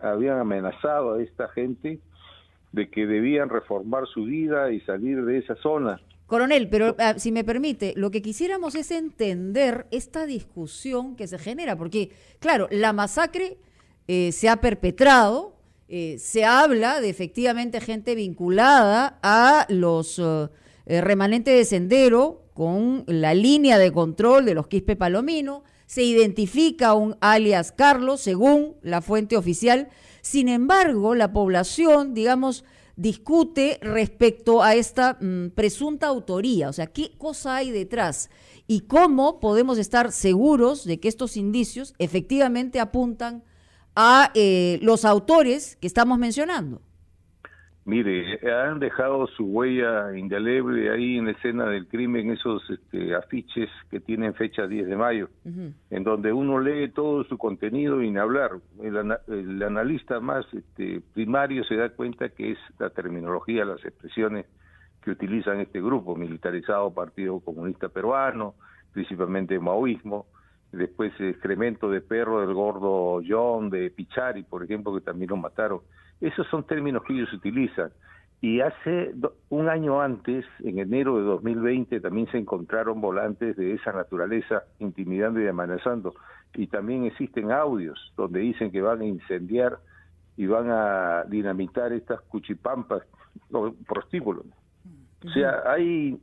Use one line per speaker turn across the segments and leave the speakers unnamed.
habían amenazado a esta gente de que debían reformar su vida y salir de esa zona.
Coronel, pero si me permite, lo que quisiéramos es entender esta discusión que se genera, porque, claro, la masacre se ha perpetrado, se habla de efectivamente gente vinculada a los remanentes de Sendero con la línea de control de los Quispe Palomino, se identifica un alias Carlos, según la fuente oficial. Sin embargo, la población, digamos, discute respecto a esta presunta autoría, o sea, qué cosa hay detrás y cómo podemos estar seguros de que estos indicios efectivamente apuntan a los autores que estamos mencionando.
Mire, han dejado su huella indeleble ahí en la escena del crimen, esos afiches que tienen fecha 10 de mayo, en donde uno lee todo su contenido y ni hablar. El analista más primario se da cuenta que es la terminología, las expresiones que utilizan este grupo militarizado, Partido Comunista Peruano, principalmente maoísmo, después excremento de perro del gordo John de Pichari, por ejemplo, que también lo mataron. Esos son términos que ellos utilizan. Y hace un año antes, en enero de 2020, también se encontraron volantes de esa naturaleza, intimidando y amenazando. Y también existen audios donde dicen que van a incendiar y van a dinamitar estas cuchipampas, los prostíbulos. O sea, hay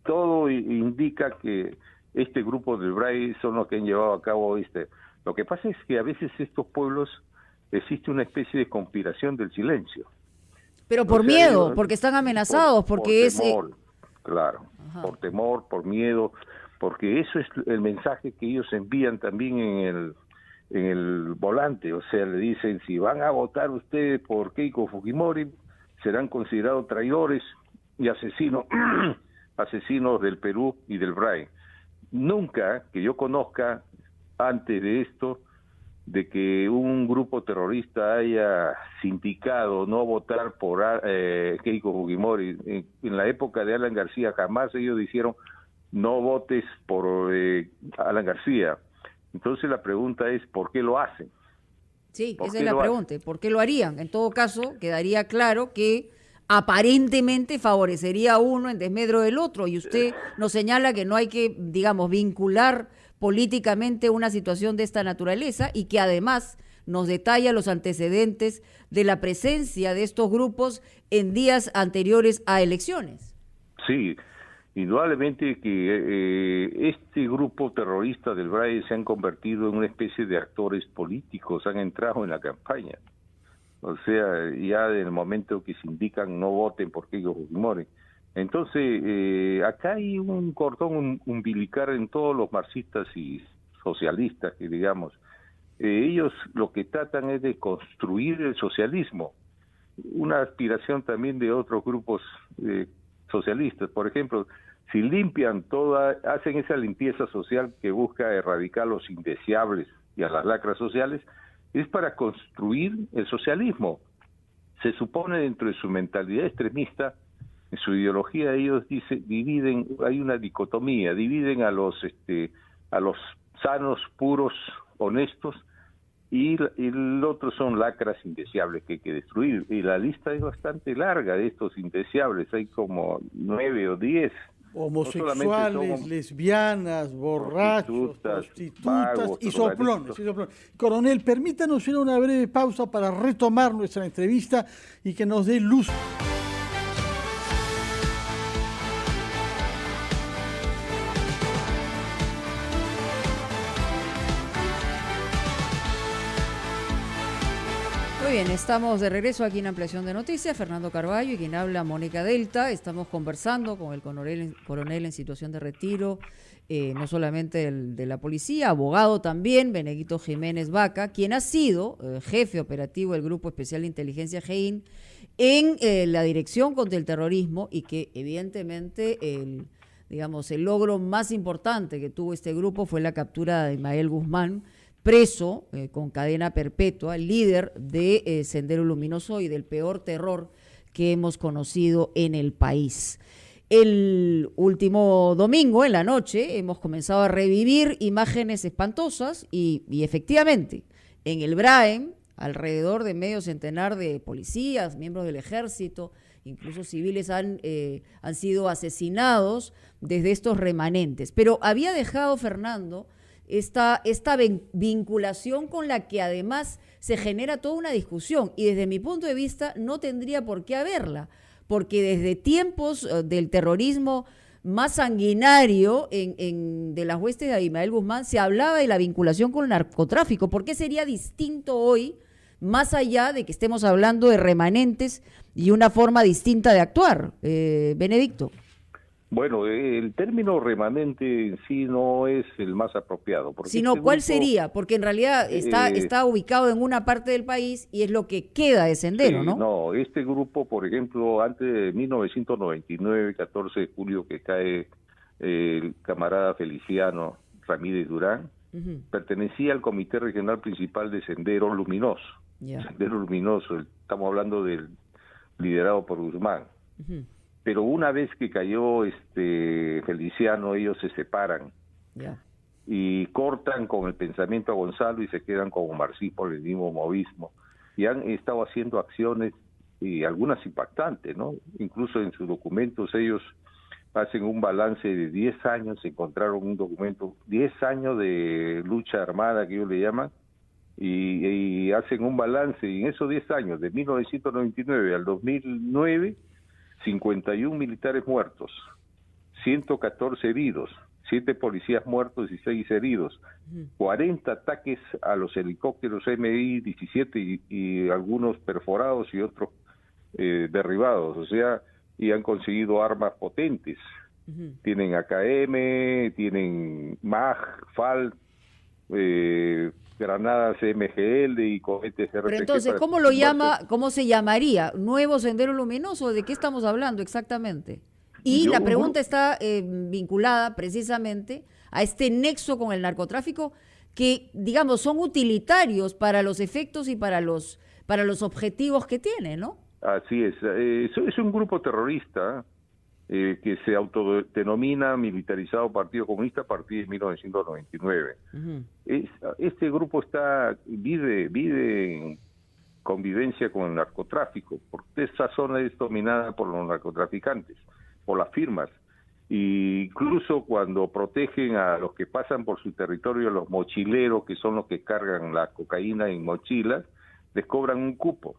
todo indica que este grupo del BRAE son los que han llevado a cabo Lo que pasa es que a veces estos pueblos existe una especie de conspiración del silencio.
Pero por miedo, porque están amenazados, porque
por temor, claro, Ajá. Por temor, por miedo, porque eso es el mensaje que ellos envían también en el volante, o sea, le dicen, si van a votar ustedes por Keiko Fujimori, serán considerados traidores y asesinos, asesinos del Perú y del BRAE. Nunca, que yo conozca, antes de esto, de que un grupo terrorista haya sindicado no votar por Keiko Fujimori. En la época de Alan García jamás ellos dijeron no votes por Alan García. Entonces la pregunta es ¿por qué lo hacen?
Sí, esa es la pregunta. ¿Por qué lo harían? En todo caso, quedaría claro que aparentemente favorecería a uno en desmedro del otro, y usted nos señala que no hay que, digamos, vincular políticamente una situación de esta naturaleza, y que además nos detalla los antecedentes de la presencia de estos grupos en días anteriores a elecciones.
Sí, indudablemente que este grupo terrorista del BRAE se han convertido en una especie de actores políticos, han entrado en la campaña. O sea, ya en el momento que se indican no voten por Keiko Fujimori. Entonces, acá hay un cordón umbilical en todos los marxistas y socialistas, que digamos, ellos lo que tratan es de construir el socialismo, una aspiración también de otros grupos socialistas. Por ejemplo, si limpian hacen esa limpieza social que busca erradicar los indeseables y a las lacras sociales, es para construir el socialismo. Se supone dentro de su mentalidad extremista, en su ideología ellos dividen, hay una dicotomía, dividen a los sanos, puros, honestos, y el otro son lacras indeseables que hay que destruir. Y la lista es bastante larga de estos indeseables, hay como 9 o 10.
Homosexuales, no lesbianas, borrachos, prostitutas y soplones. Coronel, permítanos ir a una breve pausa para retomar nuestra entrevista y que nos dé luz.
Muy bien, estamos de regreso aquí en Ampliación de Noticias. Fernando Carballo y quien habla, Mónica Delta. Estamos conversando con el coronel en situación de retiro, no solamente de la policía, abogado también, Benedito Jiménez Vaca, quien ha sido jefe operativo del Grupo Especial de Inteligencia GEIN en la Dirección contra el Terrorismo, y que evidentemente el logro más importante que tuvo este grupo fue la captura de Ismael Guzmán, preso con cadena perpetua, líder de Sendero Luminoso y del peor terror que hemos conocido en el país. El último domingo en la noche hemos comenzado a revivir imágenes espantosas y efectivamente en el BRAE alrededor de medio centenar de policías, miembros del ejército, incluso civiles han sido asesinados desde estos remanentes. Pero había dejado, Fernando, esta vinculación con la que además se genera toda una discusión, y desde mi punto de vista no tendría por qué haberla, porque desde tiempos del terrorismo más sanguinario de las huestes de Abimael Guzmán se hablaba de la vinculación con el narcotráfico. ¿Por qué sería distinto hoy, más allá de que estemos hablando de remanentes y una forma distinta de actuar? Benedicto.
Bueno, el término remanente en sí no es el más apropiado.
Sino, ¿cuál sería? Porque en realidad está ubicado en una parte del país y es lo que queda de Sendero,
sí,
¿no?
No, este grupo, por ejemplo, antes de 1999, 14 de julio, que cae el camarada Feliciano Ramírez Durán, pertenecía al Comité Regional Principal de Sendero Luminoso. Sendero Luminoso, estamos hablando del liderado por Guzmán. Pero una vez que cayó Feliciano, ellos se separan y cortan con el pensamiento a Gonzalo y se quedan como marxismo-leninismo, movismo, y han estado haciendo acciones, y algunas impactantes, ¿no? Incluso en sus documentos ellos hacen un balance de 10 años, encontraron un documento, 10 años de lucha armada que ellos le llaman, y hacen un balance, y en esos 10 años, de 1999 al 2009, 51 militares muertos, 114 heridos, 7 policías muertos y 6 heridos, 40 ataques a los helicópteros MI-17 y algunos perforados y otros derribados, o sea, y han conseguido armas potentes. Tienen AKM, tienen MAG, FAL, granadas MGL y cohetes RPG.
Pero entonces, ¿cómo lo llama, cómo se llamaría? ¿Nuevo Sendero Luminoso? ¿De qué estamos hablando exactamente? Y la pregunta está vinculada precisamente a este nexo con el narcotráfico que, digamos, son utilitarios para los efectos y para los objetivos que tiene, ¿no?
Así es. Es un grupo terrorista que se autodenomina Militarizado Partido Comunista a partir de 1999. Este grupo vive en convivencia con el narcotráfico, porque esa zona es dominada por los narcotraficantes, por las firmas. Y incluso cuando protegen a los que pasan por su territorio, los mochileros, que son los que cargan la cocaína en mochilas, les cobran un cupo.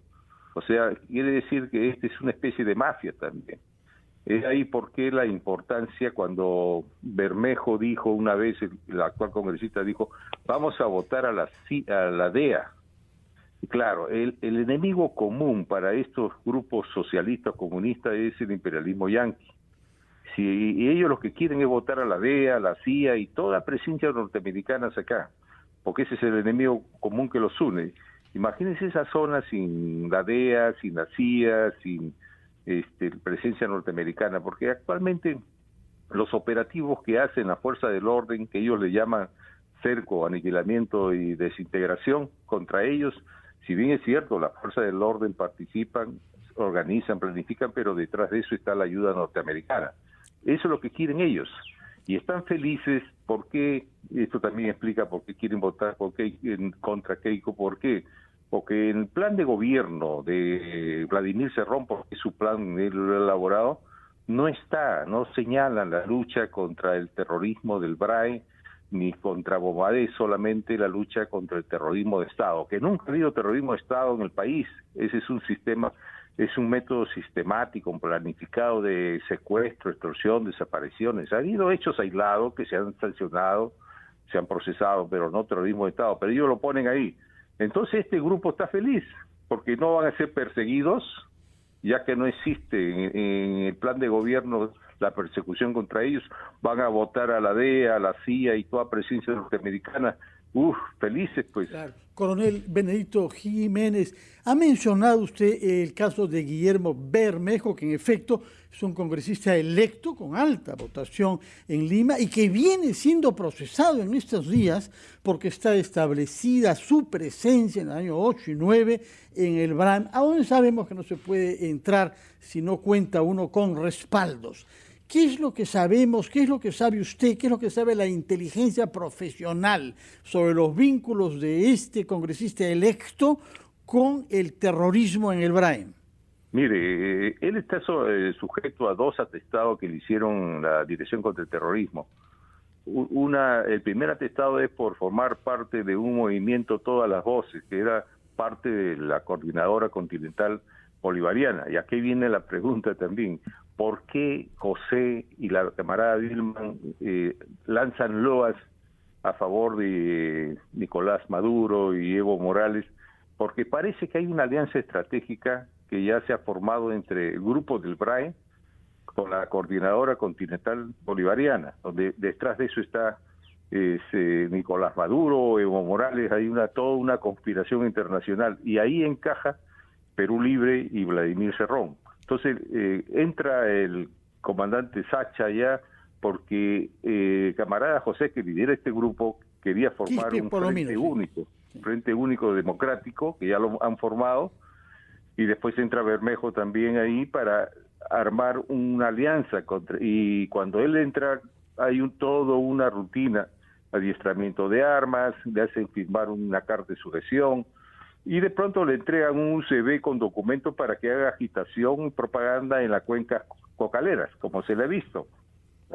O sea, quiere decir que este es una especie de mafia también. Es ahí por qué la importancia cuando Bermejo dijo una vez, el actual congresista dijo, vamos a votar a la DEA. Y claro, el enemigo común para estos grupos socialistas comunistas es el imperialismo yanqui. Y ellos lo que quieren es votar a la DEA, a la CIA y toda presencia norteamericana acá, porque ese es el enemigo común que los une. Imagínense esa zona sin la DEA, sin la CIA, sin presencia norteamericana, porque actualmente los operativos que hacen la fuerza del orden, que ellos le llaman cerco, aniquilamiento y desintegración contra ellos, si bien es cierto, la fuerza del orden participan, organizan, planifican, pero detrás de eso está la ayuda norteamericana. Eso es lo que quieren ellos. Y están felices porque, esto también explica por qué quieren votar contra Keiko, ¿por qué? Porque en el plan de gobierno de Vladimir Cerrón, porque su plan él lo ha elaborado, no señalan la lucha contra el terrorismo del BRAE, ni contra Bombadé, solamente la lucha contra el terrorismo de Estado, que nunca ha habido terrorismo de Estado en el país. Ese es un sistema, es un método sistemático, planificado de secuestro, extorsión, desapariciones. Ha habido hechos aislados que se han sancionado, se han procesado, pero no terrorismo de Estado, pero ellos lo ponen ahí. Entonces este grupo está feliz, porque no van a ser perseguidos, ya que no existe en el plan de gobierno la persecución contra ellos, van a votar a la DEA, a la CIA y toda presencia norteamericana. Felices pues.
Claro. Coronel Benedicto Jiménez, ha mencionado usted el caso de Guillermo Bermejo, que en efecto es un congresista electo con alta votación en Lima y que viene siendo procesado en estos días porque está establecida su presencia en el año 8 y 9 en el BRAM, a donde sabemos que no se puede entrar si no cuenta uno con respaldos. ¿Qué es lo que sabemos? ¿Qué es lo que sabe usted? ¿Qué es lo que sabe la inteligencia profesional sobre los vínculos de este congresista electo con el terrorismo en el Braem?
Mire, él está sujeto a 2 atestados que le hicieron la Dirección contra el Terrorismo. El primer atestado es por formar parte de un movimiento Todas las Voces, que era parte de la Coordinadora Continental Bolivariana. Y aquí viene la pregunta también: ¿por qué José y la camarada Vilman lanzan loas a favor de Nicolás Maduro y Evo Morales? Porque parece que hay una alianza estratégica que ya se ha formado entre el grupo del BRAE con la Coordinadora Continental Bolivariana, donde detrás de eso está Nicolás Maduro, Evo Morales. Hay toda una conspiración internacional, y ahí encaja Perú Libre y Vladimir Cerrón. Entonces entra el comandante Sacha ya, porque camarada José, que lidera este grupo, quería formar un frente único democrático, que ya lo han formado, y después entra Bermejo también ahí para armar una alianza y cuando él entra hay toda una rutina, adiestramiento de armas, le hacen firmar una carta de sujeción, y de pronto le entregan un USB con documentos para que haga agitación y propaganda en las cuencas cocaleras, como se le ha visto.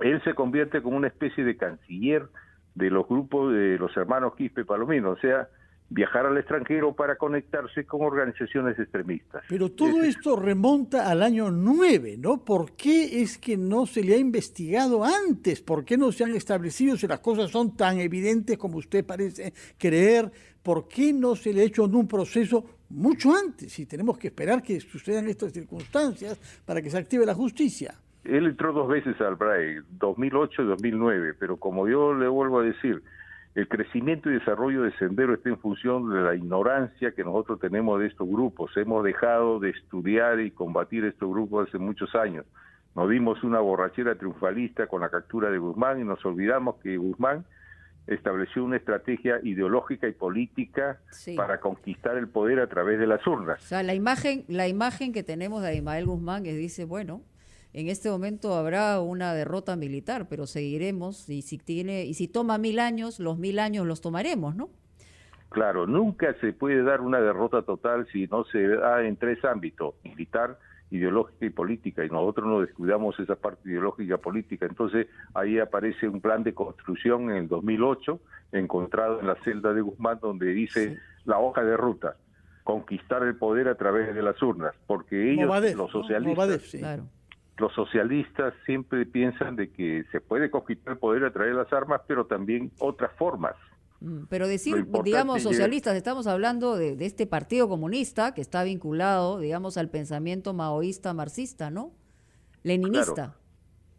Él se convierte como una especie de canciller de los grupos de los hermanos Quispe Palomino, o sea, viajar al extranjero para conectarse con organizaciones extremistas.
Pero todo esto remonta al año 9, ¿no? ¿Por qué es que no se le ha investigado antes? ¿Por qué no se han establecido, si las cosas son tan evidentes como usted parece creer? ¿Por qué no se le ha hecho en un proceso mucho antes? Y tenemos que esperar que sucedan estas circunstancias para que se active la justicia.
Él entró 2 veces al BRAE, 2008 y 2009, pero como yo le vuelvo a decir, el crecimiento y desarrollo de Sendero está en función de la ignorancia que nosotros tenemos de estos grupos. Hemos dejado de estudiar y combatir estos grupos hace muchos años. Nos dimos una borrachera triunfalista con la captura de Guzmán y nos olvidamos que Guzmán estableció una estrategia ideológica y política para conquistar el poder a través de las urnas.
O sea, la imagen que tenemos de Abimael Guzmán que dice, bueno, en este momento habrá una derrota militar, pero seguiremos, y si toma 1000 años, los 1000 años los tomaremos, ¿no?
Claro, nunca se puede dar una derrota total si no se da en 3 ámbitos: militar, ideológica y política, y nosotros no descuidamos esa parte ideológica política. Entonces ahí aparece un plan de construcción en el 2008, encontrado en la celda de Guzmán, donde dice la hoja de ruta: conquistar el poder a través de las urnas, porque ellos, los socialistas,
claro,
los socialistas siempre piensan de que se puede conquistar el poder a través de las armas, pero también otras formas.
Pero decir, digamos, socialistas, estamos hablando de este Partido Comunista que está vinculado, digamos, al pensamiento maoísta, marxista, ¿no? Leninista.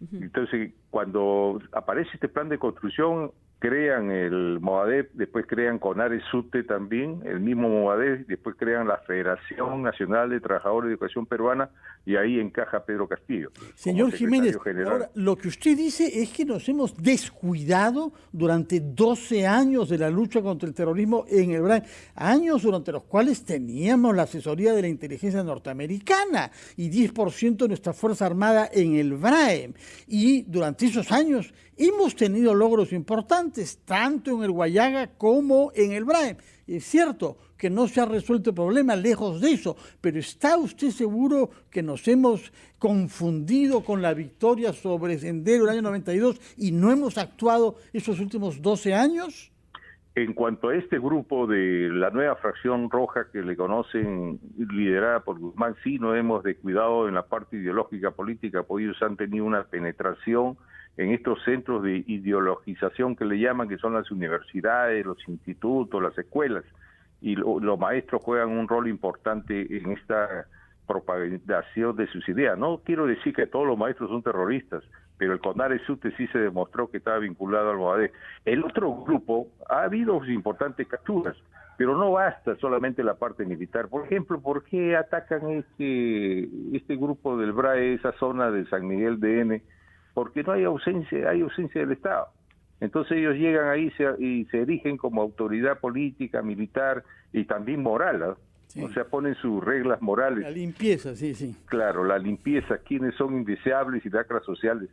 Claro. Entonces, cuando aparece este plan de construcción, crean el Movadef, después crean CONARE-SUTE también, el mismo Movadef, después crean la Federación Nacional de Trabajadores de Educación Peruana, y ahí encaja Pedro Castillo.
Señor Jiménez, ahora, lo que usted dice es que nos hemos descuidado durante 12 años de la lucha contra el terrorismo en el BRAE, años durante los cuales teníamos la asesoría de la inteligencia norteamericana y 10% de nuestra Fuerza Armada en el BRAE, y durante esos años hemos tenido logros importantes, tanto en el Guayaga como en el BRAE. Es cierto que no se ha resuelto el problema, lejos de eso, pero ¿está usted seguro que nos hemos confundido con la victoria sobre Sendero el año 92 y no hemos actuado esos últimos 12 años?
En cuanto a este grupo de la nueva fracción roja que le conocen, liderada por Guzmán, sí, no hemos descuidado en la parte ideológica política, porque ellos han tenido una penetración en estos centros de ideologización que le llaman, que son las universidades, los institutos, las escuelas, y los maestros juegan un rol importante en esta propagación de sus ideas. No quiero decir que todos los maestros son terroristas, pero el CONARE-SUTE sí se demostró que estaba vinculado al Movadef. El otro grupo, ha habido importantes capturas, pero no basta solamente la parte militar. Por ejemplo, ¿por qué atacan este grupo del BRAE, esa zona de San Miguel de N? Porque no hay ausencia del Estado. Entonces ellos llegan ahí y se erigen como autoridad política, militar y también moral, ¿no? Sí. O sea, ponen sus reglas morales.
La limpieza, sí.
Claro, la limpieza, quiénes son indeseables y lacras sociales.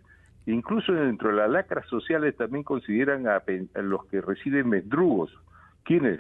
Incluso dentro de las lacras sociales también consideran a los que residen mendrugos. ¿Quiénes?